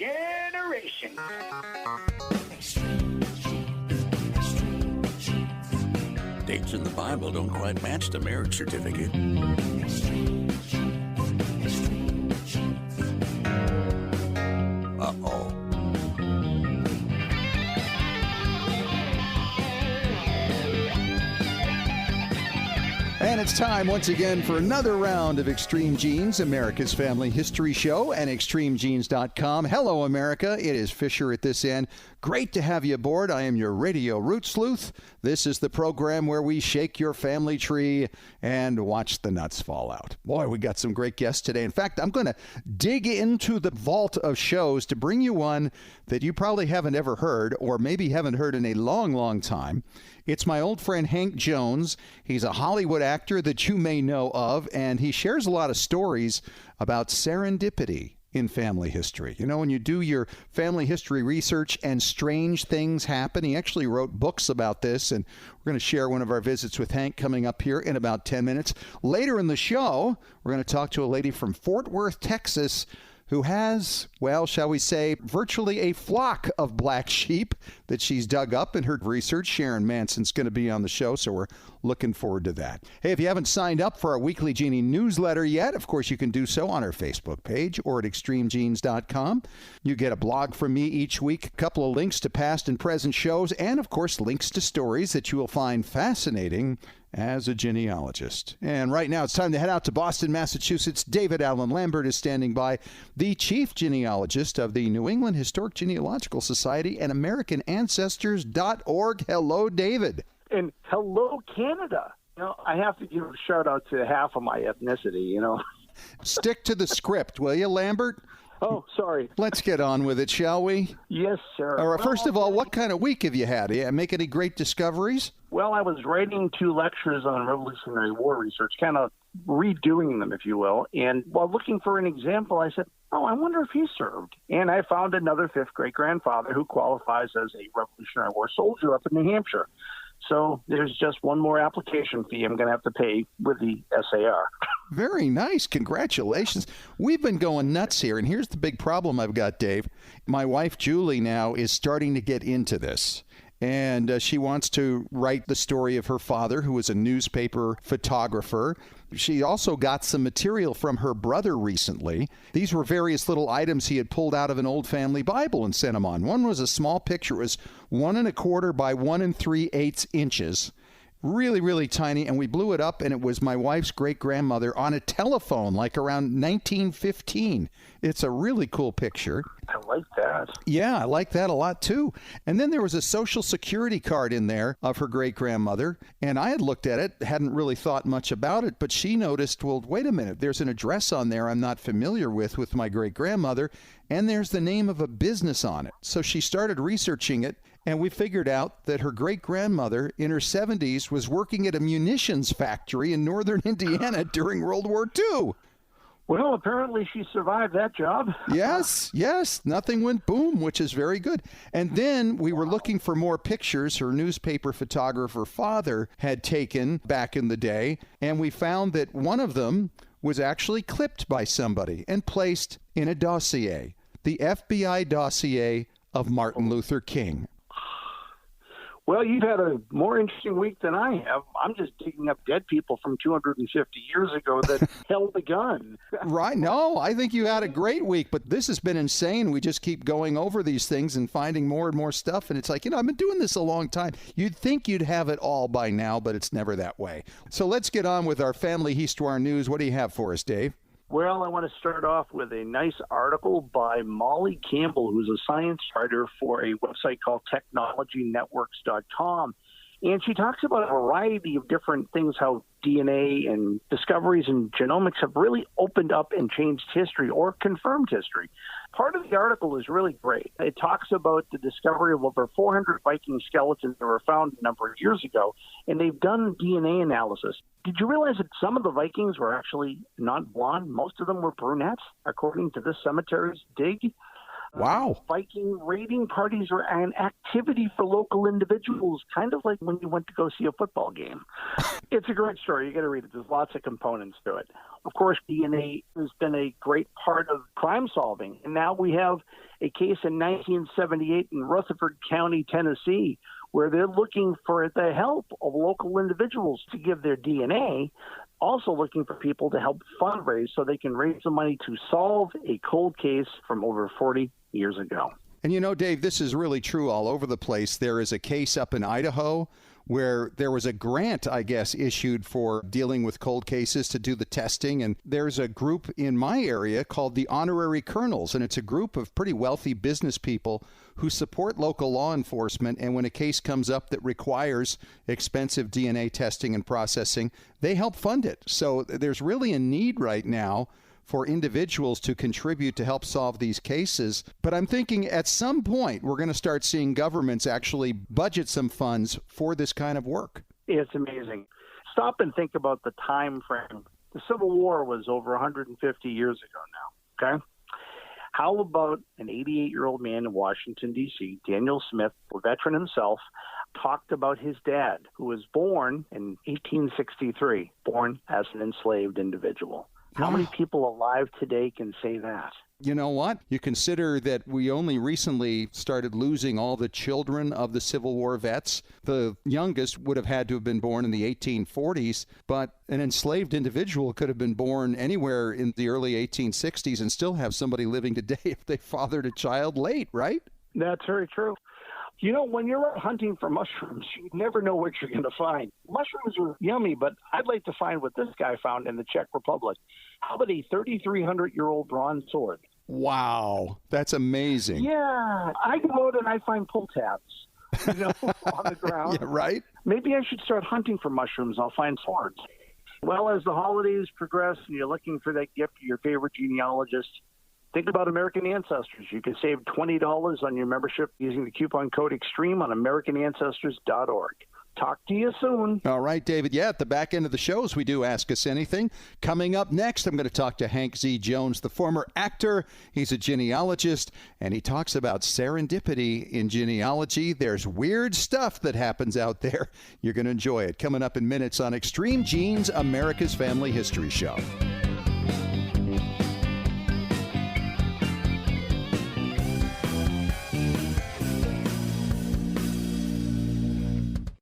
generation. Dates in the Bible don't quite match the marriage certificate. Uh-oh. And it's time once again for another round of Extreme Genes, America's Family History Show, and ExtremeGenes.com. Hello, America. It is Fisher at this end. Great to have you aboard. I am your radio root sleuth. This is the program where we shake your family tree and watch the nuts fall out. Boy, we got some great guests today. In fact, I'm going to dig into the vault of shows to bring you one that you probably haven't ever heard, or maybe haven't heard in a long, long time. It's my old friend Hank Jones. He's a Hollywood actor that you may know of, and he shares a lot of stories about serendipity in family history. You know, when you do your family history research and strange things happen, he actually wrote books about this, and we're going to share one of our visits with Hank coming up here in about 10 minutes. Later in the show, we're going to talk to a lady from Fort Worth, Texas, who has, well, shall we say, virtually a flock of black sheep that she's dug up in her research. Sharon Manson's going to be on the show, so we're looking forward to that. Hey, if you haven't signed up for our weekly Genie newsletter yet, of course, you can do so on our Facebook page or at ExtremeGenes.com. You get a blog from me each week, a couple of links to past and present shows, and, of course, links to stories that you will find fascinating as a genealogist. And right now, it's time to head out to Boston, Massachusetts. David Allen Lambert is standing by, the chief genealogist of the New England Historic Genealogical Society and AmericanAncestors.org. Hello, David. And hello, Canada. You know, I have to give a shout out to half of my ethnicity, you know. Stick to the script, will you, Lambert? Oh, sorry. Let's get on with it, shall we? Yes, sir. All right, first of all, what kind of week have you had? Make any great discoveries? Well, I was writing 2 lectures on Revolutionary War research, kind of redoing them, if you will. And while looking for an example, I said, oh, I wonder if he served. And I found another 5th great-grandfather who qualifies as a Revolutionary War soldier up in New Hampshire. So there's just one more application fee I'm going to have to pay with the SAR. Very nice. Congratulations. We've been going nuts here. And here's the big problem I've got, Dave. My wife, Julie, now is starting to get into this. And she wants to write the story of her father, who was a newspaper photographer. She also got some material from her brother recently. These were various little items he had pulled out of an old family Bible and sent them on. One was a small picture. It was 1 1/4 by 1 3/8 inches. Really, really tiny, and we blew it up, and it was my wife's great-grandmother on a telephone, like around 1915. It's a really cool picture. I like that. Yeah, I like that a lot, too. And then there was a Social Security card in there of her great-grandmother, and I had looked at it, hadn't really thought much about it, but she noticed, well, wait a minute, there's an address on there I'm not familiar with my great-grandmother, and there's the name of a business on it. So she started researching it, and we figured out that her great-grandmother in her 70s was working at a munitions factory in northern Indiana during World War II. Well, apparently she survived that job. Yes. Nothing went boom, which is very good. And then we were looking for more pictures her newspaper photographer father had taken back in the day, and we found that one of them was actually clipped by somebody and placed in a dossier, the FBI dossier of Martin Luther King. Well, you've had a more interesting week than I have. I'm just digging up dead people from 250 years ago that held the gun. Right. No, I think you had a great week, but this has been insane. We just keep going over these things and finding more and more stuff. And it's like, I've been doing this a long time. You'd think you'd have it all by now, but it's never that way. So let's get on with our Family Histoire news. What do you have for us, Dave? Well, I want to start off with a nice article by Molly Campbell, who's a science writer for a website called technologynetworks.com. And she talks about a variety of different things, how DNA and discoveries in genomics have really opened up and changed history or confirmed history. Part of the article is really great. It talks about the discovery of over 400 Viking skeletons that were found a number of years ago, and they've done DNA analysis. Did you realize that some of the Vikings were actually not blonde? Most of them were brunettes, according to this cemetery's dig. Wow. Viking raiding parties were an activity for local individuals, kind of like when you went to go see a football game. It's a great story. You got to read it. There's lots of components to it. Of course, DNA has been a great part of crime solving. And now we have a case in 1978 in Rutherford County, Tennessee, where they're looking for the help of local individuals to give their DNA, also looking for people to help fundraise so they can raise the money to solve a cold case from over 40 years ago. And you know, Dave, this is really true all over the place. There is a case up in Idaho where there was a grant, I guess, issued for dealing with cold cases to do the testing. And there's a group in my area called the Honorary Colonels, and it's a group of pretty wealthy business people who support local law enforcement. And when a case comes up that requires expensive DNA testing and processing, they help fund it. So there's really a need right now for individuals to contribute to help solve these cases. But I'm thinking at some point we're going to start seeing governments actually budget some funds for this kind of work. It's amazing. Stop and think about the time frame. The Civil War was over 150 years ago now, okay? How about an 88-year-old man in Washington, D.C., Daniel Smith, a veteran himself, talked about his dad, who was born in 1863, born as an enslaved individual. How many people alive today can say that? You know what? You consider that we only recently started losing all the children of the Civil War vets. The youngest would have had to have been born in the 1840s, but an enslaved individual could have been born anywhere in the early 1860s and still have somebody living today if they fathered a child late, right? That's very true. You know, when you're out hunting for mushrooms, you never know what you're going to find. Mushrooms are yummy, but I'd like to find what this guy found in the Czech Republic. How about a 3,300-year-old bronze sword? Wow, that's amazing. Yeah, I go out and I find pull tabs, you know, on the ground. Yeah, right? Maybe I should start hunting for mushrooms. I'll find swords. Well, as the holidays progress and you're looking for that gift to your favorite genealogist, think about American Ancestors. You can save $20 on your membership using the coupon code EXTREME on AmericanAncestors.org. Talk to you soon. All right, David. Yeah, at the back end of the shows, we do Ask Us Anything. Coming up next, I'm going to talk to Hank Z. Jones, the former actor. He's a genealogist, and he talks about serendipity in genealogy. There's weird stuff that happens out there. You're going to enjoy it. Coming up in minutes on Extreme Genes, America's Family History Show.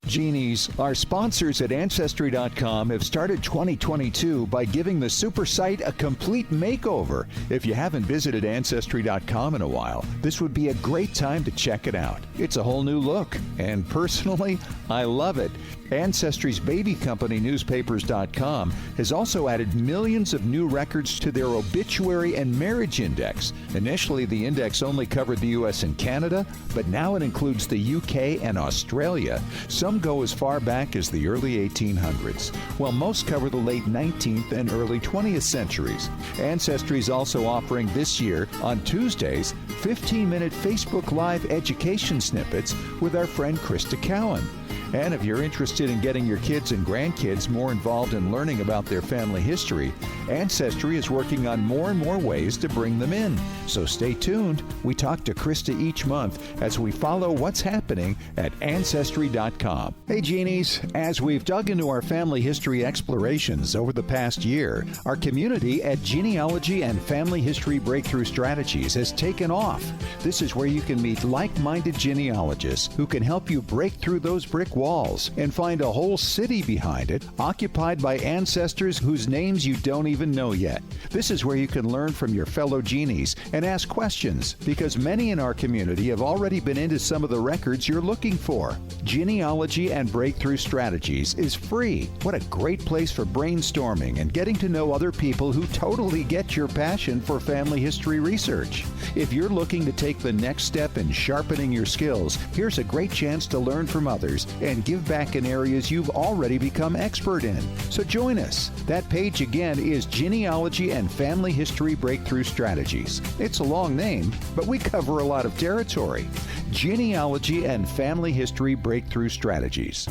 Genies, our sponsors at Ancestry.com have started 2022 by giving the super site a complete makeover. If you haven't visited Ancestry.com in a while, this would be a great time to check it out. It's a whole new look, and personally, I love it. Ancestry's baby company, Newspapers.com, has also added millions of new records to their obituary and marriage index. Initially, the index only covered the U.S. and Canada, but now it includes the U.K. and Australia. Some go as far back as the early 1800s, while most cover the late 19th and early 20th centuries. Ancestry is also offering this year, on Tuesdays, 15-minute Facebook Live education snippets with our friend Krista Cowan. And if you're interested in getting your kids and grandkids more involved in learning about their family history, Ancestry is working on more and more ways to bring them in. So stay tuned. We talk to Krista each month as we follow what's happening at Ancestry.com. Hey, Genies, as we've dug into our family history explorations over the past year, our community at Genealogy and Family History Breakthrough Strategies has taken off. This is where you can meet like-minded genealogists who can help you break through those brick walls and find a whole city behind it, occupied by ancestors whose names you don't even know yet. This is where you can learn from your fellow genies and ask questions, because many in our community have already been into some of the records you're looking for. Genealogy and Breakthrough Strategies is free. What a great place for brainstorming and getting to know other people who totally get your passion for family history research. If you're looking to take the next step in sharpening your skills, here's a great chance to learn from others and give back in areas you've already become expert in. So join us. That page again is Genealogy and Family History Breakthrough Strategies. It's a long name, but we cover a lot of territory. Genealogy and Family History Breakthrough Strategies.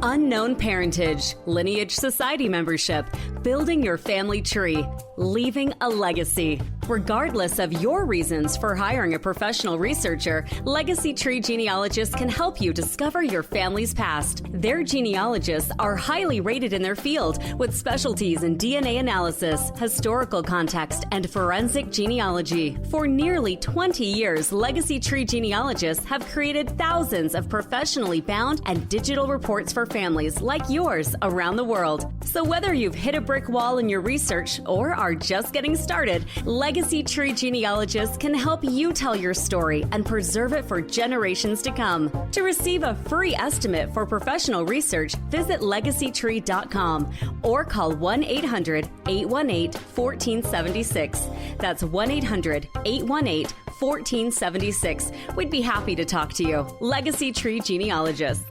Unknown parentage, lineage society membership, building your family tree, leaving a legacy. Regardless of your reasons for hiring a professional researcher, Legacy Tree Genealogists can help you discover your family's past. Their genealogists are highly rated in their field with specialties in DNA analysis, historical context, and forensic genealogy. For nearly 20 years, Legacy Tree Genealogists have created thousands of professionally bound and digital reports for families like yours around the world. So whether you've hit a brick wall in your research or are just getting started, Legacy Tree Genealogists can help you tell your story and preserve it for generations to come. To receive a free estimate for professional research, visit legacytree.com or call 1-800-818-1476. That's 1-800-818-1476. We'd be happy to talk to you. Legacy Tree Genealogists.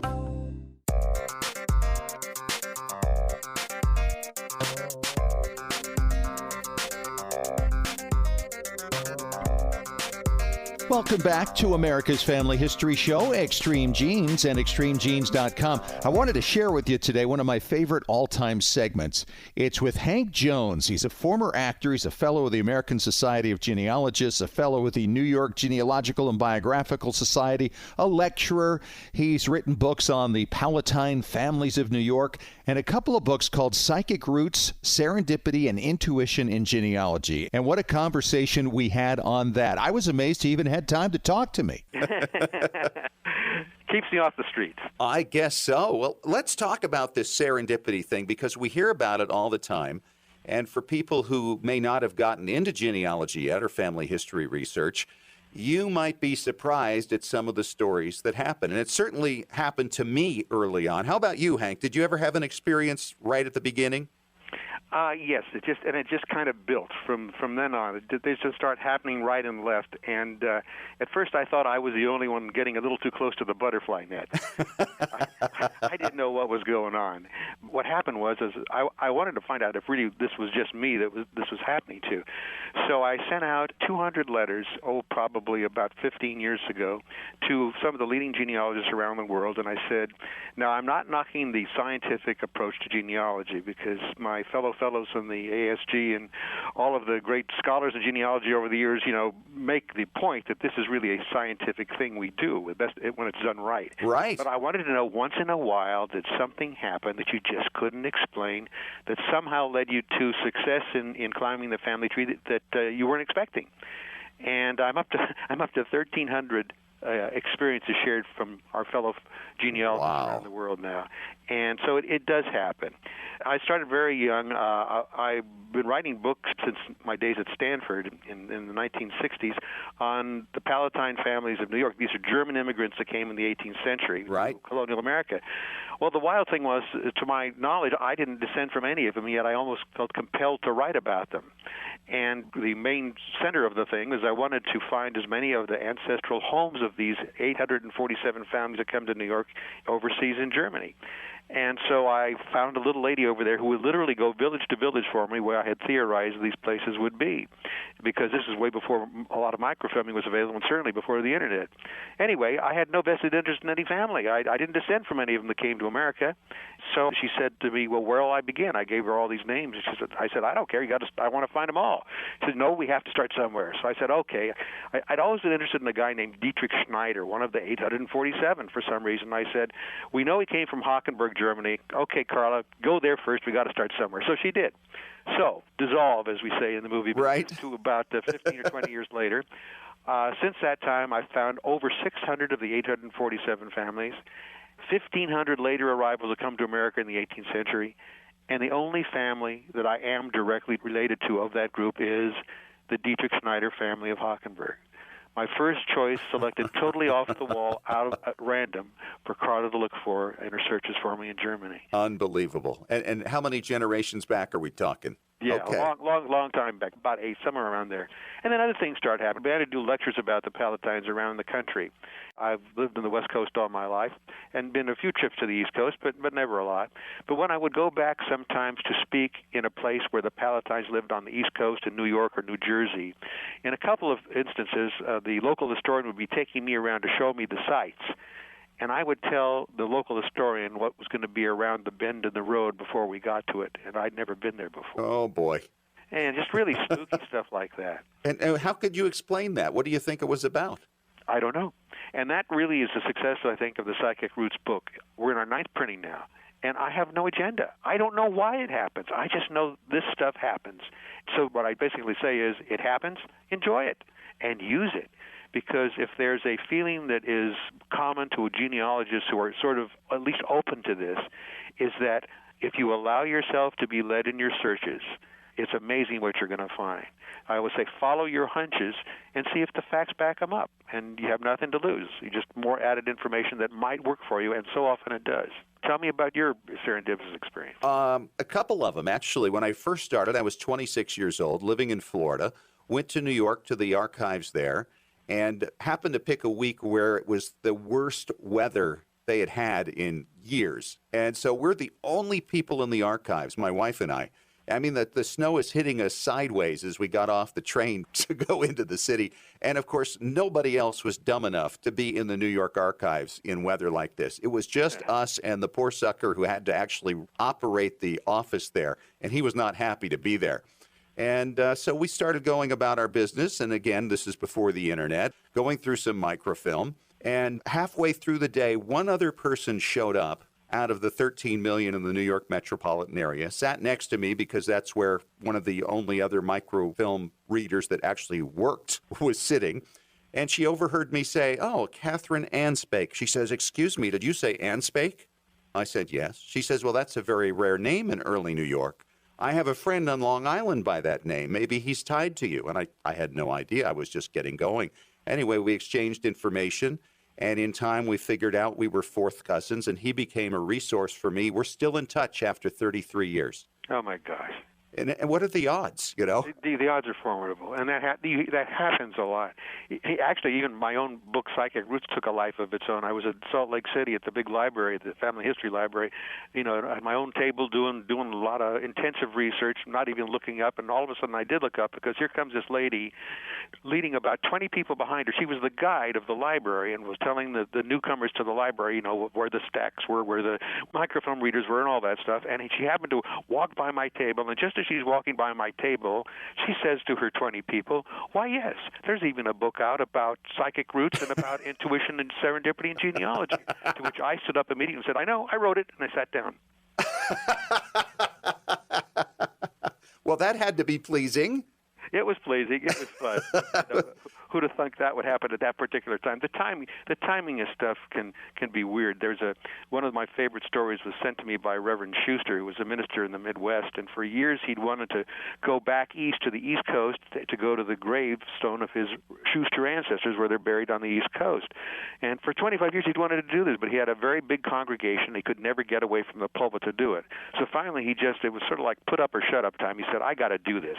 Welcome back to America's Family History Show, Extreme Genes and ExtremeGenes.com. I wanted to share with you today one of my favorite all-time segments. It's with Hank Jones. He's a former actor. He's a fellow of the American Society of Genealogists, a fellow with the New York Genealogical and Biographical Society, a lecturer. He's written books on the Palatine families of New York and a couple of books called Psychic Roots, Serendipity, and Intuition in Genealogy. And what a conversation we had on that. I was amazed he even had time to talk to me. Keeps me off the streets. I guess so. Well, let's talk about this serendipity thing because we hear about it all the time. And for people who may not have gotten into genealogy yet or family history research, you might be surprised at some of the stories that happen. And it certainly happened to me early on. How about you, Hank? Did you ever have an experience right at the beginning? Yes, it just kind of built from then on. They just start happening right and left. And at first, I thought I was the only one getting a little too close to the butterfly net. I didn't know what was going on. What happened was I wanted to find out if really this was just me that this was happening to. So I sent out 200 letters, probably about 15 years ago, to some of the leading genealogists around the world, and I said, now I'm not knocking the scientific approach to genealogy because my fellow fellows in the ASG and all of the great scholars in genealogy over the years, make the point that this is really a scientific thing we do, best when it's done right. Right. But I wanted to know once in a while that something happened that you just couldn't explain, that somehow led you to success in climbing the family tree that you weren't expecting. And I'm up to 1,300 experiences shared from our fellow genealogists around the world now. And so it does happen. I started very young. I've been writing books since my days at Stanford in the 1960s on the Palatine families of New York. These are German immigrants that came in the 18th century, right, colonial America. Well, the wild thing was, to my knowledge, I didn't descend from any of them, yet I almost felt compelled to write about them. And the main center of the thing was I wanted to find as many of the ancestral homes of these 847 families that come to New York overseas in Germany. And so I found a little lady over there who would literally go village to village for me where I had theorized these places would be, because this is way before a lot of microfilming was available and certainly before the Internet. Anyway, I had no vested interest in any family. I didn't descend from any of them that came to America. So she said to me, well, where will I begin? I gave her all these names. I said, I don't care. I want to find them all. She said, no, we have to start somewhere. So I said, okay. I'd always been interested in a guy named Dietrich Schneider, one of the 847 for some reason. I said, we know he came from Hockenberg, Germany. Okay, Carla, go there first. We got to start somewhere. So she did. So, dissolve, as we say in the movie, right, to about 15 or 20 years later. Since that time, I've found over 600 of the 847 families, 1,500 later arrivals that come to America in the 18th century, and the only family that I am directly related to of that group is the Dietrich Schneider family of Hockenberg. My first choice, selected totally off the wall, at random, for Carla to look for in her searches for me in Germany. Unbelievable. And how many generations back are we talking? Yeah, okay. a long time back, about 8, somewhere around there. And then other things started happening. We had to do lectures about the Palatines around the country. I've lived on the West Coast all my life and been a few trips to the East Coast, but never a lot. But when I would go back sometimes to speak in a place where the Palatines lived on the East Coast in New York or New Jersey, in a couple of instances, the local historian would be taking me around to show me the sites. And I would tell the local historian what was going to be around the bend in the road before we got to it, and I'd never been there before. Oh, boy. and just really spooky stuff like that. And how could you explain that? What do you think it was about? I don't know. And that really is the success, I think, of the Psychic Roots book. We're in our 9th printing now, and I have no agenda. I don't know why it happens. I just know this stuff happens. So what I basically say is, it happens, enjoy it, and use it. Because if there's a feeling that is common to genealogists who are sort of at least open to this, is that if you allow yourself to be led in your searches, it's amazing what you're going to find. I always say follow your hunches and see if the facts back them up, and you have nothing to lose. You just more added information that might work for you, and so often it does. Tell me about your serendipitous experience. A couple of them, actually. When I first started, I was 26 years old, living in Florida, went to New York to the archives there, and happened to pick a week where it was the worst weather they had had in years. And so we're the only people in the archives, my wife and I. I mean, the snow is hitting us sideways as we got off the train to go into the city. And, of course, nobody else was dumb enough to be in the New York archives in weather like this. It was just us and the poor sucker who had to actually operate the office there, and he was not happy to be there. And so we started going about our business, and again, this is before the internet, going through some microfilm. And halfway through the day, one other person showed up out of the 13 million in the New York metropolitan area, sat next to me because that's where one of the only other microfilm readers that actually worked was sitting. And she overheard me say, "Oh, Catherine Anspake." She says, "Excuse me, did you say Anspake?" I said, "Yes." She says, "Well, that's a very rare name in early New York. I have a friend on Long Island by that name. Maybe he's tied to you." And I had no idea. I was just getting going. Anyway, we exchanged information, and in time we figured out we were fourth cousins, and he became a resource for me. We're still in touch after 33 years. Oh, my gosh. And what are the odds, you know? The odds are formidable, and that happens a lot. Actually, even my own book, Psychic Roots, took a life of its own. I was at Salt Lake City at the big library, the Family History Library, at my own table doing a lot of intensive research, not even looking up, and all of a sudden I did look up because here comes this lady leading about 20 people behind her. She was the guide of the library and was telling the newcomers to the library, where the stacks were, where the microfilm readers were, and all that stuff. And she happened to walk by my table, and just as she's walking by my table, she says to her 20 people, "Why, yes, there's even a book out about psychic roots and about intuition and serendipity and genealogy." To which I stood up immediately and said, "I know, I wrote it," and I sat down. Well, that had to be pleasing. It was pleasing. It was fun. Who'd have thunk that would happen at that particular time? The timing of stuff can be weird. There's one of my favorite stories was sent to me by Reverend Schuster, who was a minister in the Midwest, and for years he'd wanted to go back east to the East Coast to go to the gravestone of his Schuster ancestors where they're buried on the East Coast. And for 25 years he'd wanted to do this, but he had a very big congregation. He could never get away from the pulpit to do it. So finally it was sort of like put up or shut up time. He said, "I got to do this."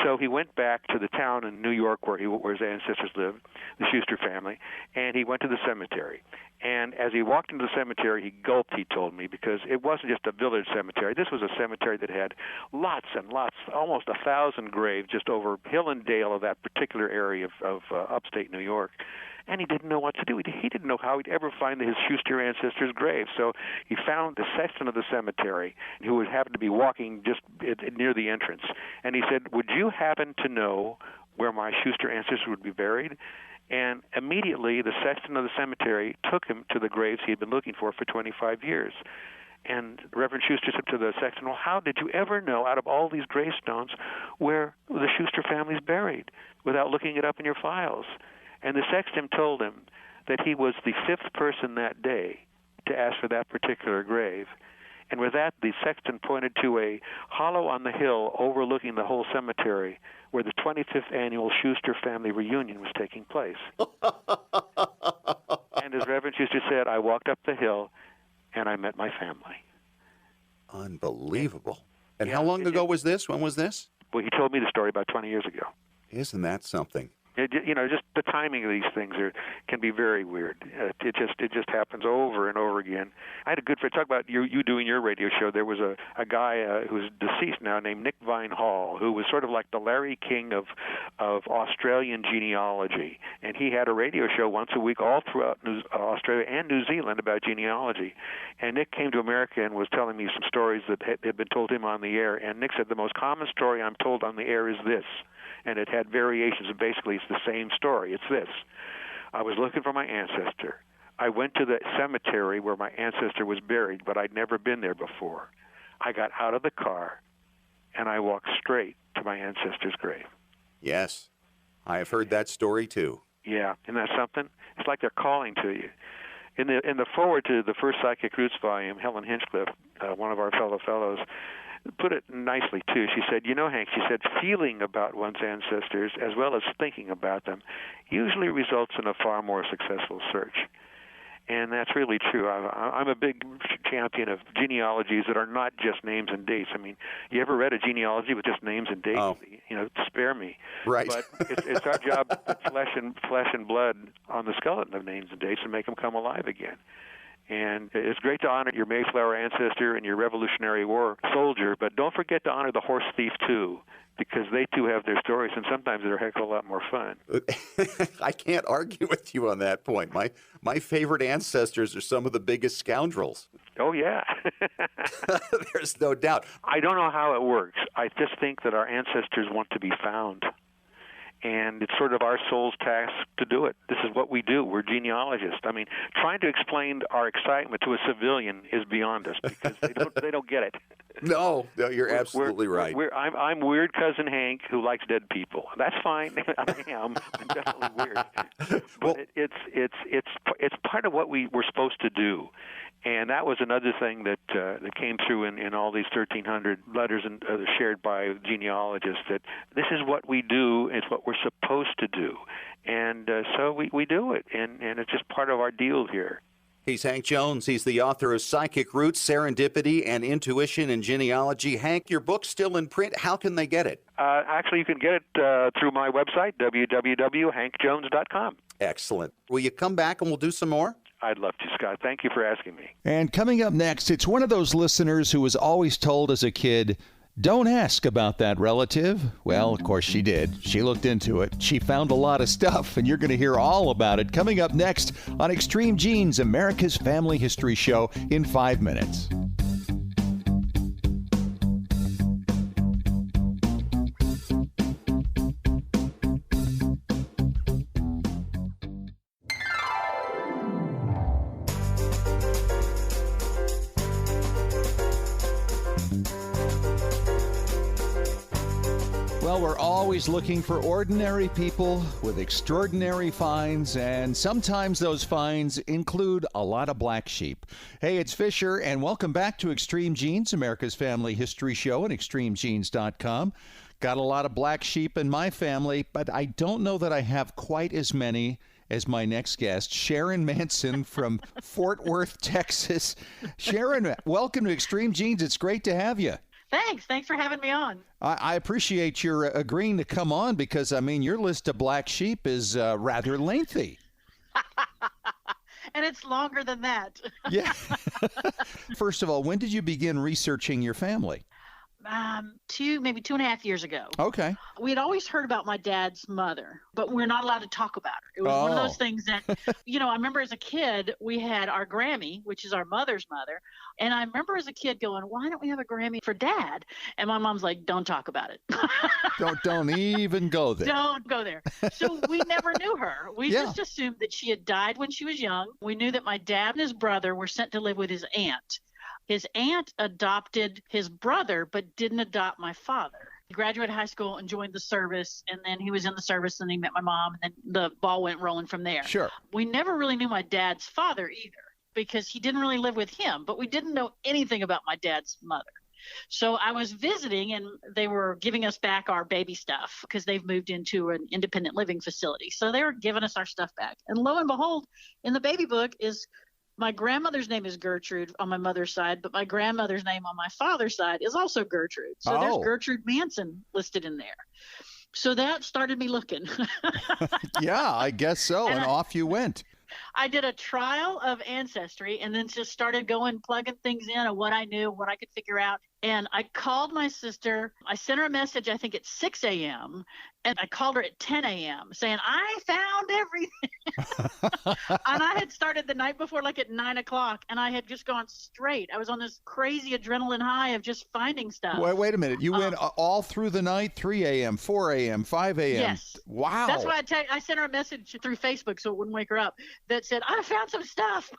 So he went back to the town in New York where his ancestors lived, the Schuster family, and he went to the cemetery. And as he walked into the cemetery, he gulped, he told me, because it wasn't just a village cemetery. This was a cemetery that had lots and lots, almost 1,000 graves just over hill and dale of that particular area of upstate New York. And he didn't know what to do. He didn't know how he'd ever find his Schuster ancestors' grave. So he found the sexton of the cemetery, who happened to be walking just near the entrance. And he said, "Would you happen to know where my Schuster ancestors would be buried?" And immediately the sexton of the cemetery took him to the graves he had been looking for 25 years. And Reverend Schuster said to the sexton, "Well, how did you ever know, out of all these gravestones, where the Schuster family's buried without looking it up in your files?" And the sexton told him that he was the 5th person that day to ask for that particular grave. And with that, the sexton pointed to a hollow on the hill overlooking the whole cemetery where the 25th annual Schuster family reunion was taking place. And as Reverend Schuster said, I walked up the hill and I met my family. Unbelievable. And how long ago was this? When was this? Well, he told me the story about 20 years ago. Isn't that something? Just the timing of these things can be very weird. It just happens over and over again. I had a good friend. Talk about you doing your radio show. There was a guy who's deceased now named Nick Vine Hall, who was sort of like the Larry King of Australian genealogy, and he had a radio show once a week all throughout Australia and New Zealand about genealogy. And Nick came to America and was telling me some stories that had been told him on the air. And Nick said, the most common story I'm told on the air is this. And it had variations, and basically it's the same story. It's this. I was looking for my ancestor. I went to the cemetery where my ancestor was buried, but I'd never been there before. I got out of the car, and I walked straight to my ancestor's grave. Yes, I have heard that story too. Yeah, isn't that something? It's like they're calling to you. In the foreword to the first Psychic Roots volume, Helen Hinchcliffe, one of our fellows, put it nicely, too. She said, Hank, she said, feeling about one's ancestors as well as thinking about them usually results in a far more successful search. And that's really true. I'm a big champion of genealogies that are not just names and dates. I mean, you ever read a genealogy with just names and dates? Oh. Spare me. Right. But it's our job to put flesh and blood on the skeleton of names and dates and make them come alive again. And it's great to honor your Mayflower ancestor and your Revolutionary War soldier, but don't forget to honor the horse thief, too, because they, too, have their stories, and sometimes they're a heck of a lot more fun. I can't argue with you on that point. My favorite ancestors are some of the biggest scoundrels. Oh, yeah. There's no doubt. I don't know how it works. I just think that our ancestors want to be found. And it's sort of our soul's task to do it. This is what we do. We're genealogists. I mean, trying to explain our excitement to a civilian is beyond us because they don't get it. No, you're absolutely right. I'm weird cousin Hank who likes dead people. That's fine. I'm definitely weird. But it's part of what we're supposed to do. And that was another thing that came through in all these 1,300 letters shared by genealogists, that this is what we do, it's what we're supposed to do. And so we do it, and it's just part of our deal here. He's Hank Jones. He's the author of Psychic Roots, Serendipity, and Intuition in Genealogy. Hank, your book's still in print. How can they get it? Actually, you can get it through my website, www.hankjones.com. Excellent. Will you come back and we'll do some more? I'd love to, Scott. Thank you for asking me. And coming up next, it's one of those listeners who was always told as a kid, don't ask about that relative. Well, of course she did. She looked into it. She found a lot of stuff, and you're going to hear all about it coming up next on Extreme Genes, America's Family History Show, in 5 minutes. Well, we're always looking for ordinary people with extraordinary finds, and sometimes those finds include a lot of black sheep. Hey, it's Fisher, and welcome back to Extreme Genes, America's Family History Show at extremegenes.com. Got a lot of black sheep in my family, but I don't know that I have quite as many as my next guest, Sharon Manson from Fort Worth, Texas. Sharon, welcome to Extreme Genes. It's great to have you. Thanks for having me on. I appreciate your agreeing to come on because, I mean, your list of black sheep is rather lengthy. And it's longer than that. Yeah. First of all, when did you begin researching your family? Maybe 2.5 years ago. Okay. We had always heard about my dad's mother, but we're not allowed to talk about her. It was one of those things that, I remember as a kid, we had our Grammy, which is our mother's mother. And I remember as a kid going, why don't we have a Grammy for Dad? And my mom's like, don't talk about it. Don't even go there. Don't go there. So we never knew her. We just assumed that she had died when she was young. We knew that my dad and his brother were sent to live with his aunt. His aunt adopted his brother, but didn't adopt my father. He graduated high school and joined the service, and then he was in the service, and he met my mom, and then the ball went rolling from there. Sure. We never really knew my dad's father either, because he didn't really live with him, but we didn't know anything about my dad's mother. So I was visiting, and they were giving us back our baby stuff because they've moved into an independent living facility. So they were giving us our stuff back. And lo and behold, in the baby book is my grandmother's name is Gertrude on my mother's side, but my grandmother's name on my father's side is also Gertrude. So there's Gertrude Manson listed in there. So that started me looking. Yeah, I guess so. And off you went. I did a trial of Ancestry and then just started plugging things in of what I knew, what I could figure out. And I called my sister. I sent her a message, I think at 6 a.m. And I called her at 10 a.m. saying, I found everything. And I had started the night before, like at 9 o'clock. And I had just gone straight. I was on this crazy adrenaline high of just finding stuff. Wait a minute. You went all through the night, 3 a.m., 4 a.m., 5 a.m. Yes. Wow. That's why I sent her a message through Facebook so it wouldn't wake her up that said, I found some stuff.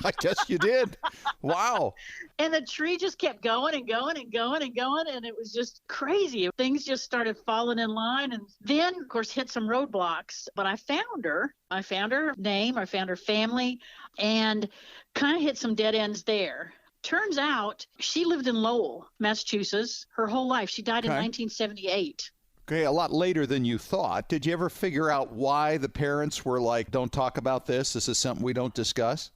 I guess you did. Wow. And the tree just kept going and going and going and going. And it was just crazy. Things just started falling in line. And then, of course, hit some roadblocks. But I found her. I found her name. I found her family and kind of hit some dead ends there. Turns out she lived in Lowell, Massachusetts, her whole life. She died in 1978. Okay, a lot later than you thought. Did you ever figure out why the parents were like, don't talk about this? This is something we don't discuss?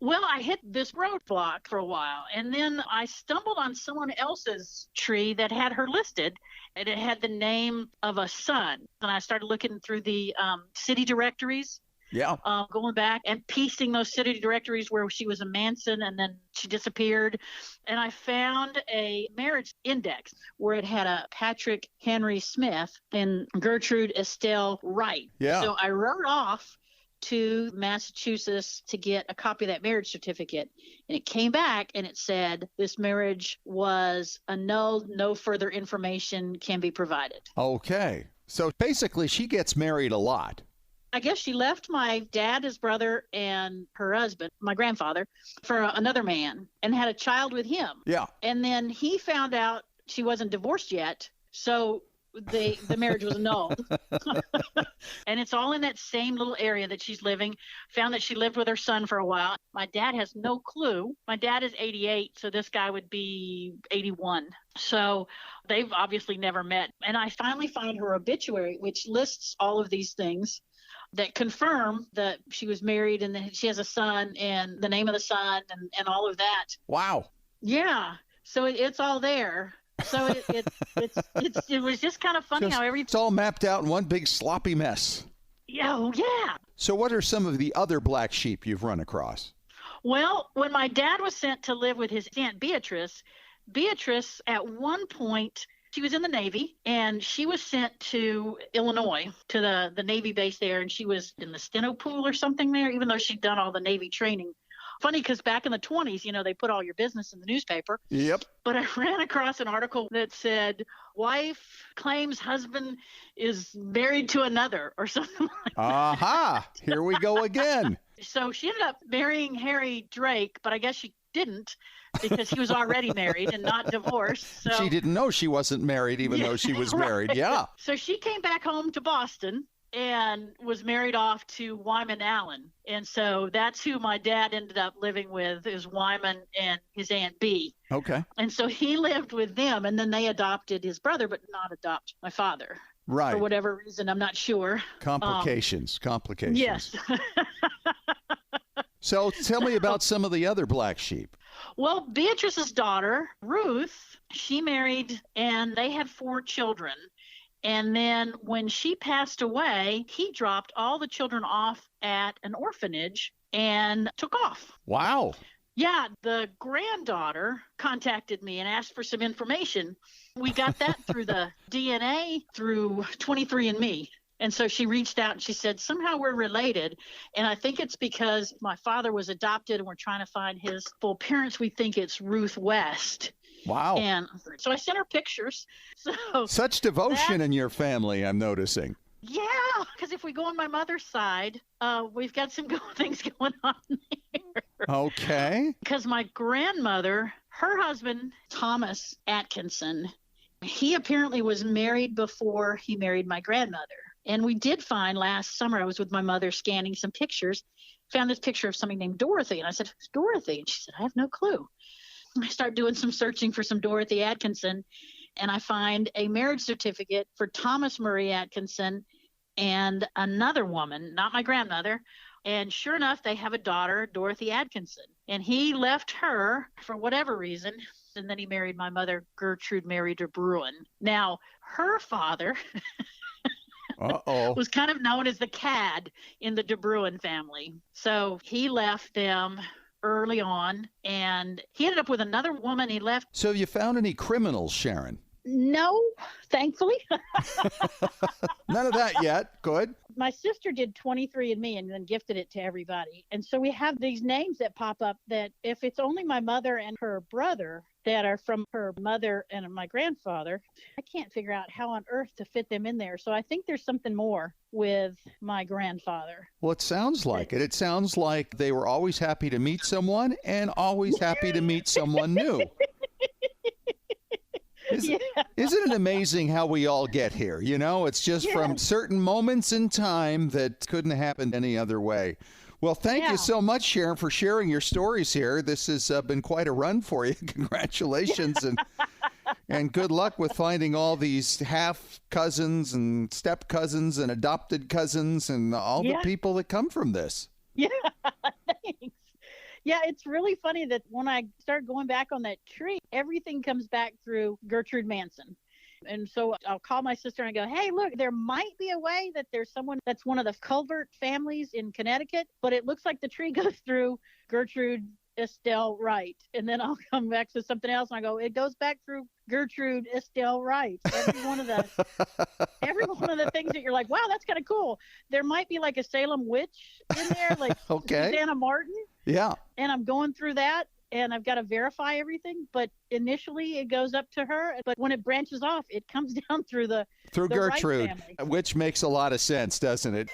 Well, I hit this roadblock for a while, and then I stumbled on someone else's tree that had her listed, and it had the name of a son. And I started looking through the city directories. Yeah. Going back and piecing those city directories where she was a Manson and then she disappeared. And I found a marriage index where it had a Patrick Henry Smith and Gertrude Estelle Wright. Yeah. So I wrote off to Massachusetts to get a copy of that marriage certificate. And it came back and it said this marriage was annulled. No further information can be provided. Okay. So basically she gets married a lot. I guess she left my dad, his brother, and her husband, my grandfather, for another man and had a child with him. Yeah. And then he found out she wasn't divorced yet. So the marriage was annulled. And it's all in that same little area that she's living. Found that she lived with her son for a while. My dad has no clue. My dad is 88, so this guy would be 81. So they've obviously never met. And I finally find her obituary, which lists all of these things that confirm that she was married and that she has a son and the name of the son and all of that. Wow. Yeah. So it's all there. So it was just kind of funny how everything. It's all mapped out in one big sloppy mess. Yeah. So what are some of the other black sheep you've run across? Well, when my dad was sent to live with his Aunt Beatrice at one point, she was in the Navy, and she was sent to Illinois, to the Navy base there, and she was in the steno pool or something there, even though she'd done all the Navy training. Funny, because back in the 20s, they put all your business in the newspaper. Yep. But I ran across an article that said, wife claims husband is married to another, or something like that. Aha! Here we go again. So she ended up marrying Harry Drake, but I guess she didn't, because he was already married and not divorced. So she didn't know she wasn't married, even though she was married. Right. Yeah. So she came back home to Boston and was married off to Wyman Allen. And so that's who my dad ended up living with, is Wyman and his Aunt Bee. Okay. And so he lived with them, and then they adopted his brother, but not adopt my father. Right. For whatever reason, I'm not sure. Complications. Yes. So tell me about some of the other black sheep. Well, Beatrice's daughter, Ruth, she married and they had 4 children. And then when she passed away, he dropped all the children off at an orphanage and took off. Wow. Yeah, the granddaughter contacted me and asked for some information. We got that through the DNA through 23andMe. And so she reached out and she said, somehow we're related. And I think it's because my father was adopted and we're trying to find his full parents. We think it's Ruth West. Wow. And so I sent her pictures. So such devotion in your family, I'm noticing. Yeah, because if we go on my mother's side, we've got some things going on there. Okay. Because my grandmother, her husband, Thomas Atkinson, he apparently was married before he married my grandmother. And we did find last summer, I was with my mother scanning some pictures, found this picture of somebody named Dorothy. And I said, who's Dorothy? And she said, I have no clue. I start doing some searching for some Dorothy Atkinson, and I find a marriage certificate for Thomas Murray Atkinson and another woman, not my grandmother. And sure enough, they have a daughter, Dorothy Atkinson. And he left her, for whatever reason, and then he married my mother, Gertrude Mary de Bruin. Now, her father was kind of known as the cad in the de Bruin family. So he left them early on, and he ended up with another woman. He left. So have you found any criminals, Sharon? No, thankfully. None of that yet. Good. My sister did 23andMe and then gifted it to everybody. And so we have these names that pop up that if it's only my mother and her brother that are from her mother and my grandfather, I can't figure out how on earth to fit them in there. So I think there's something more with my grandfather. Well, it sounds like it. It sounds like they were always happy to meet someone and always happy to meet someone new. Isn't it amazing how we all get here? You know, it's just from certain moments in time that couldn't have happened any other way. Well, thank you so much, Sharon, for sharing your stories here. This has been quite a run for you. Congratulations and good luck with finding all these half cousins and step cousins and adopted cousins and all the people that come from this. Yeah, thanks. Yeah, it's really funny that when I start going back on that tree, everything comes back through Gertrude Manson. And so I'll call my sister and I go, hey, look, there might be a way that there's someone that's one of the Culvert families in Connecticut, but it looks like the tree goes through Gertrude Estelle Wright. And then I'll come back to something else and I go, it goes back through Gertrude Estelle Wright. Every one of the things that you're like, wow, that's kind of cool. There might be like a Salem witch in there, like Susanna Martin. Yeah. And I'm going through that. And I've got to verify everything, but initially it goes up to her. But when it branches off, it comes down through Gertrude, Wright family. Which makes a lot of sense, doesn't it?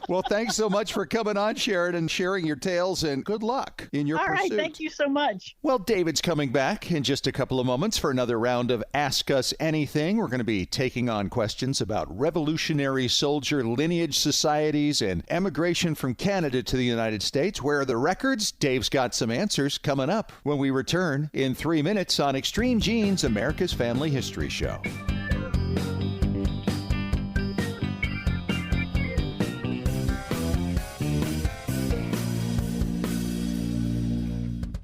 Well, thanks so much for coming on, Sharon, and sharing your tales, and good luck in your pursuit. All right, thank you so much. Well, David's coming back in just a couple of moments for another round of Ask Us Anything. We're going to be taking on questions about Revolutionary Soldier lineage societies and emigration from Canada to the United States. Where are the records? Dave's got some answers coming up when we return in 3 minutes on Extreme Genes, America's Family History Show.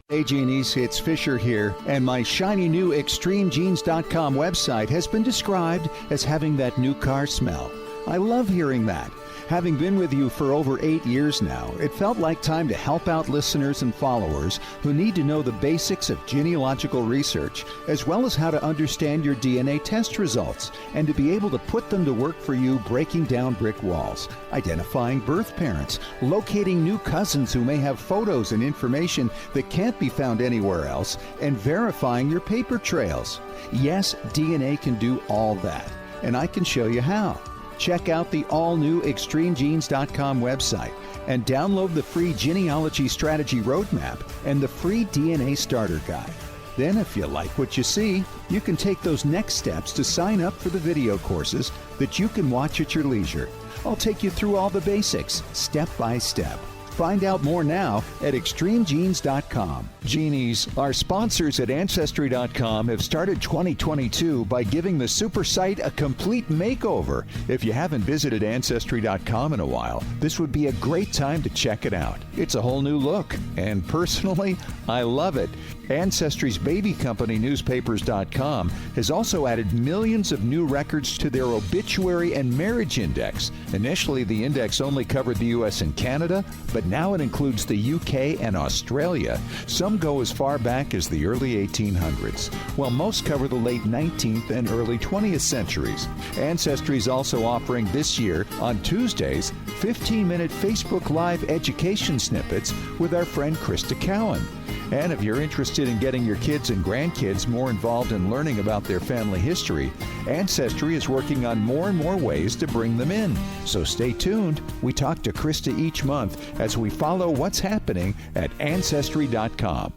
Hey Genies, it's Fisher here, and my shiny new ExtremeGenes.com website has been described as having that new car smell. I love hearing that. Having been with you for over 8 years now, it felt like time to help out listeners and followers who need to know the basics of genealogical research, as well as how to understand your DNA test results, and to be able to put them to work for you, breaking down brick walls, identifying birth parents, locating new cousins who may have photos and information that can't be found anywhere else, and verifying your paper trails. Yes, DNA can do all that, and I can show you how. Check out the all-new ExtremeGenes.com website and download the free Genealogy Strategy Roadmap and the free DNA Starter Guide. Then, if you like what you see, you can take those next steps to sign up for the video courses that you can watch at your leisure. I'll take you through all the basics, step by step. Find out more now at ExtremeGenes.com. Genies, our sponsors at Ancestry.com have started 2022 by giving the super site a complete makeover. If you haven't visited Ancestry.com in a while, this would be a great time to check it out. It's a whole new look, and personally, I love it. Ancestry's baby company, Newspapers.com, has also added millions of new records to their obituary and marriage index. Initially, the index only covered the U.S. and Canada, but now it includes the U.K. and Australia. Some go as far back as the early 1800s, while most cover the late 19th and early 20th centuries. Ancestry is also offering this year, on Tuesdays, 15-minute Facebook Live education snippets with our friend Krista Cowan. And if you're interested in getting your kids and grandkids more involved in learning about their family history, Ancestry is working on more and more ways to bring them in. So stay tuned. We talk to Krista each month as we follow what's happening at Ancestry.com.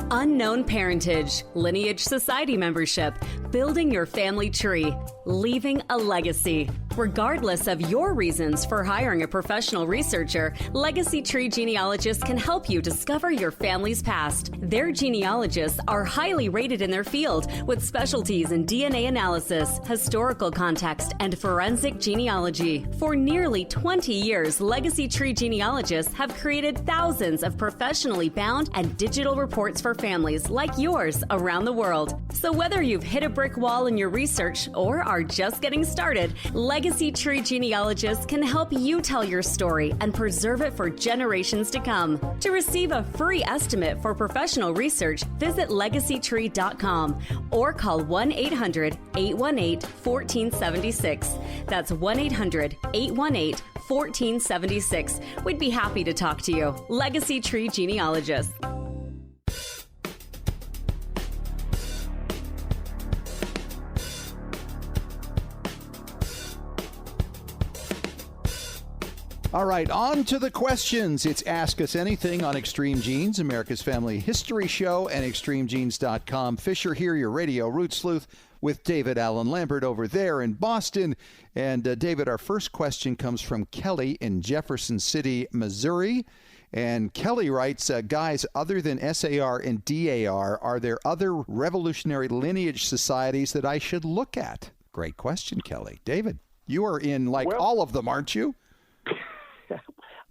Unknown parentage, lineage society membership, building your family tree, leaving a legacy. Regardless of your reasons for hiring a professional researcher, Legacy Tree Genealogists can help you discover your family's past. Their genealogists are highly rated in their field with specialties in DNA analysis, historical context, and forensic genealogy. For nearly 20 years, Legacy Tree Genealogists have created thousands of professionally bound and digital reports for families like yours around the world. So whether you've hit a brick wall in your research or are just getting started, Legacy Tree Genealogists can help you tell your story and preserve it for generations to come. To receive a free estimate for professional research, visit legacytree.com or call 1-800-818-1476. That's 1-800-818-1476. We'd be happy to talk to you. Legacy Tree Genealogists. All right, on to the questions. It's Ask Us Anything on Extreme Genes, America's Family History Show, and ExtremeGenes.com. Fisher here, your radio root sleuth, with David Allen Lambert over there in Boston. And David, our first question comes from Kelly in Jefferson City, Missouri. And Kelly writes, guys, other than SAR and DAR, are there other revolutionary lineage societies that I should look at? Great question, Kelly. David, you are in all of them, aren't you?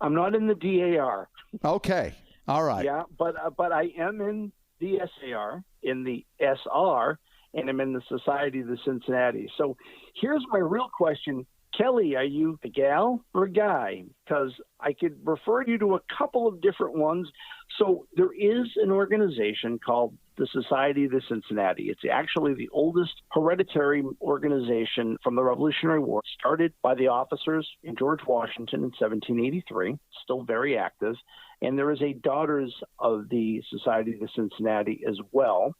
I'm not in the DAR. Okay. All right. Yeah, but I am in the SAR, in the SR, and I'm in the Society of the Cincinnati. So here's my real question. Kelly, are you a gal or a guy? Because I could refer you to a couple of different ones. So there is an organization called the Society of the Cincinnati. It's actually the oldest hereditary organization from the Revolutionary War, started by the officers in George Washington in 1783, still very active. And there is a Daughters of the Society of the Cincinnati as well.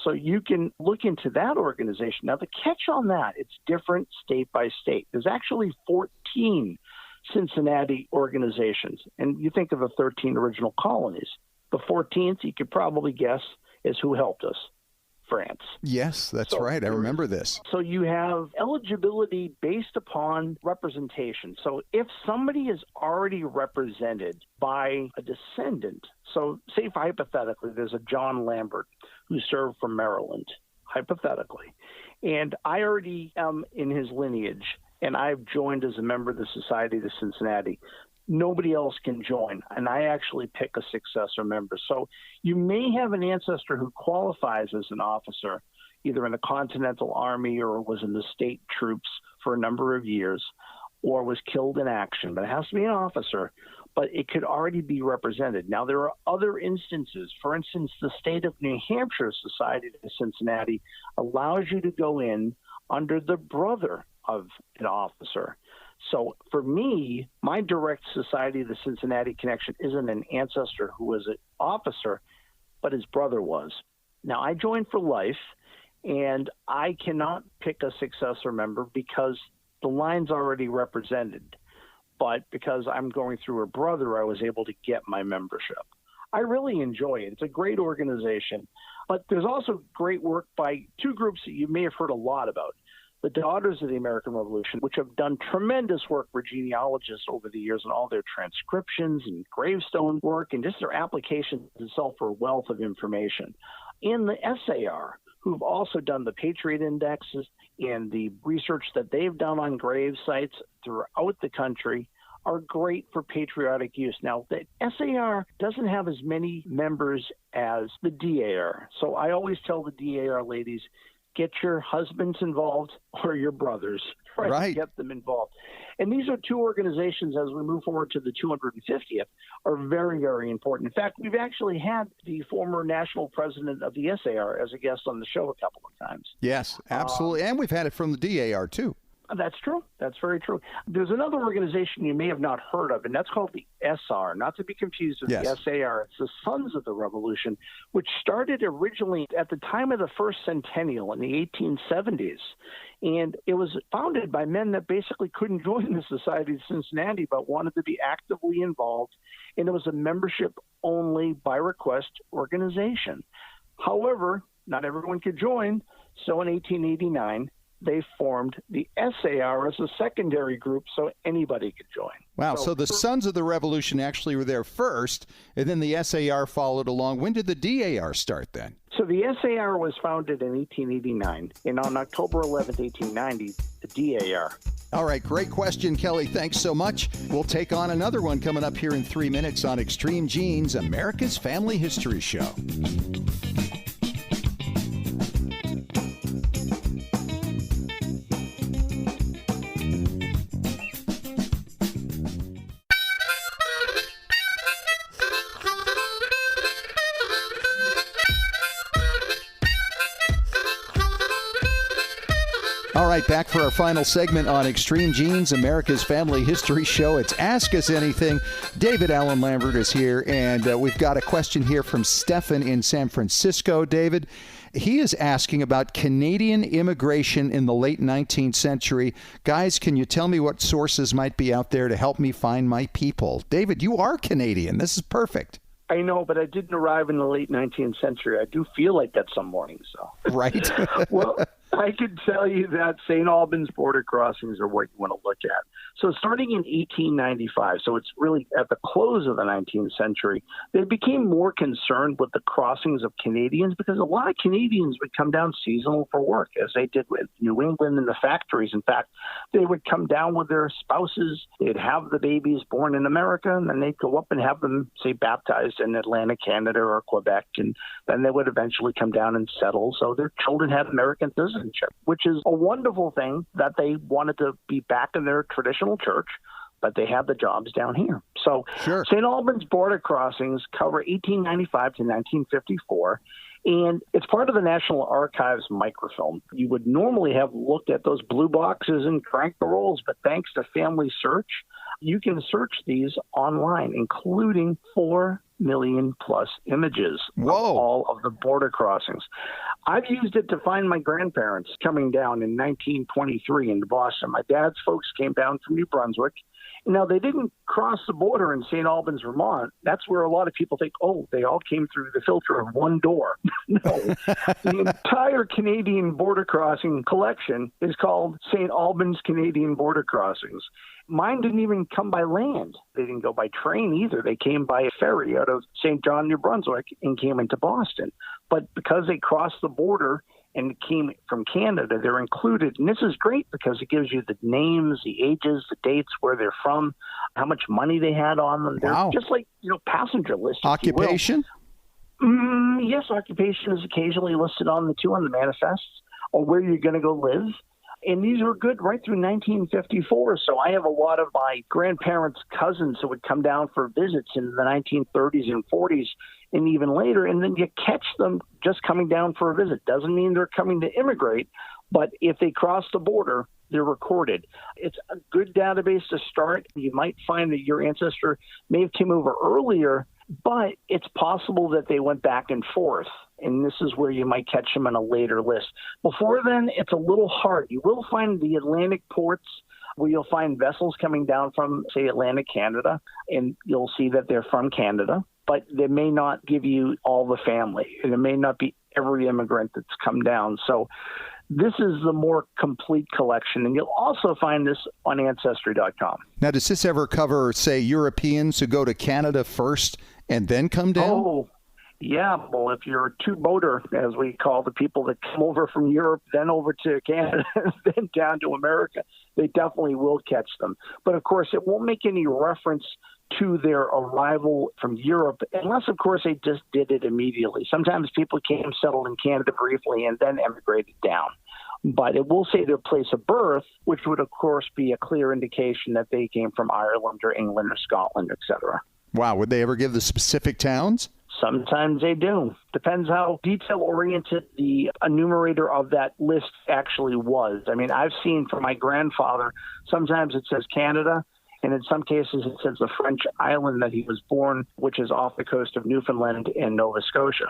So you can look into that organization. Now, the catch on that, it's different state by state. There's actually 14 Cincinnati organizations. And you think of the 13 original colonies. The 14th, you could probably guess, is who helped us, France. Yes, that's right. I remember this. So you have eligibility based upon representation. So if somebody is already represented by a descendant, so say hypothetically there's a John Lambert who served from Maryland, hypothetically, and I already am in his lineage, and I've joined as a member of the Society of the Cincinnati. Nobody else can join, and I actually pick a successor member. So you may have an ancestor who qualifies as an officer, either in the Continental Army or was in the state troops for a number of years, or was killed in action, but it has to be an officer, but it could already be represented. Now, there are other instances. For instance, the state of New Hampshire Society of Cincinnati allows you to go in under the brother of an officer. So for me, my direct Society of the Cincinnati connection isn't an ancestor who was an officer, but his brother was. Now, I joined for life, and I cannot pick a successor member because the line's already represented. But because I'm going through a brother, I was able to get my membership. I really enjoy it. It's a great organization. But there's also great work by two groups that you may have heard a lot about. The Daughters of the American Revolution, which have done tremendous work for genealogists over the years and all their transcriptions and gravestone work and just their application itself for a wealth of information. And the SAR, who've also done the Patriot Indexes and the research that they've done on grave sites throughout the country, are great for patriotic use. Now, the SAR doesn't have as many members as the DAR. So I always tell the DAR ladies, get your husbands involved or your brothers. Right. Get them involved. And these are two organizations, as we move forward to the 250th, are very, very important. In fact, we've actually had the former national president of the SAR as a guest on the show a couple of times. Yes, absolutely. And we've had it from the DAR, too. That's true. That's very true. There's another organization you may have not heard of, and that's called the SR, not to be confused with the SAR. It's the Sons of the Revolution, which started originally at the time of the first centennial in the 1870s. And it was founded by men that basically couldn't join the Society of Cincinnati but wanted to be actively involved. And it was a membership-only, by-request organization. However, not everyone could join. So in 1889, they formed the SAR as a secondary group so anybody could join. Wow, so the Sons of the Revolution actually were there first, and then the SAR followed along. When did the DAR start then? So the SAR was founded in 1889, and on October 11th, 1890, the DAR. All right, great question, Kelly. Thanks so much. We'll take on another one coming up here in 3 minutes on Extreme Genes, America's Family History Show. All right, back for our final segment on Extreme Genes, America's Family History Show. It's Ask Us Anything. David Allen Lambert is here, and we've got a question here from Stefan in San Francisco. David, he is asking about Canadian immigration in the late 19th century. Guys, can you tell me what sources might be out there to help me find my people? David, you are Canadian. This is perfect. I know, but I didn't arrive in the late 19th century. I do feel like that some mornings, so. Right. Well, I could tell you that St. Albans border crossings are what you want to look at. So starting in 1895, so it's really at the close of the 19th century, they became more concerned with the crossings of Canadians because a lot of Canadians would come down seasonal for work, as they did with New England and the factories. In fact, they would come down with their spouses. They'd have the babies born in America, and then they'd go up and have them, say, baptized in Atlantic Canada or Quebec, and then they would eventually come down and settle. So their children had American citizenship, which is a wonderful thing that they wanted to be back in their traditional church, but they had the jobs down here. So Sure. St. Albans border crossings cover 1895 to 1954. And it's part of the National Archives microfilm. You would normally have looked at those blue boxes and cranked the rolls, but thanks to Family Search, you can search these online, including 4 million plus images of all of the border crossings. I've used it to find my grandparents coming down in 1923 into Boston. My dad's folks came down from New Brunswick. Now, they didn't cross the border in St. Albans, Vermont. That's where a lot of people think, oh, they all came through the filter of one door. No. The entire Canadian border crossing collection is called St. Albans Canadian Border Crossings. Mine didn't even come by land. They didn't go by train either. They came by a ferry out of St. John, New Brunswick, and came into Boston. But because they crossed the border and came from Canada, they're included. And this is great because it gives you the names, the ages, the dates, where they're from, how much money they had on them. They're just like, passenger lists. Occupation? Yes, occupation is occasionally listed on the manifests, or where you're going to go live. And these were good right through 1954. So I have a lot of my grandparents' cousins who would come down for visits in the 1930s and 40s and even later. And then you catch them just coming down for a visit. Doesn't mean they're coming to immigrate, but if they cross the border, they're recorded. It's a good database to start. You might find that your ancestor may have come over earlier, but it's possible that they went back and forth. And this is where you might catch them in a later list. Before then, it's a little hard. You will find the Atlantic ports where you'll find vessels coming down from, say, Atlantic Canada, and you'll see that they're from Canada, but they may not give you all the family. And it may not be every immigrant that's come down. So this is the more complete collection, and you'll also find this on Ancestry.com. Now, does this ever cover, say, Europeans who go to Canada first and then come down? Oh, yeah. Well, if you're a two-boater, as we call the people that come over from Europe, then over to Canada, then down to America, they definitely will catch them. But, of course, it won't make any reference to their arrival from Europe, unless, of course, they just did it immediately. Sometimes people came, settled in Canada briefly, and then emigrated down. But it will say their place of birth, which would, of course, be a clear indication that they came from Ireland or England or Scotland, etc. Wow. Would they ever give the specific towns? Sometimes they do. Depends how detail-oriented the enumerator of that list actually was. I mean, I've seen for my grandfather, sometimes it says Canada, and in some cases it says the French island that he was born, which is off the coast of Newfoundland and Nova Scotia,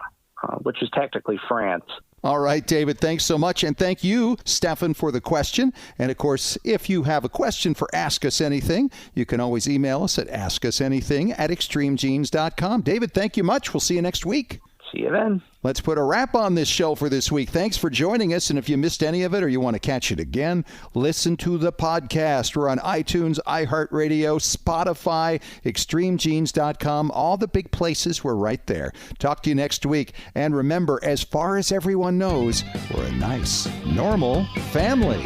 which is technically France. All right, David, thanks so much. And thank you, Stefan, for the question. And, of course, if you have a question for Ask Us Anything, you can always email us at askusanything@extremegenes.com. David, thank you much. We'll see you next week. See you then. Let's put a wrap on this show for this week. Thanks for joining us. And if you missed any of it or you want to catch it again, listen to the podcast. We're on iTunes, iHeartRadio, Spotify, ExtremeGenes.com. All the big places, we're right there. Talk to you next week. And remember, as far as everyone knows, we're a nice, normal family.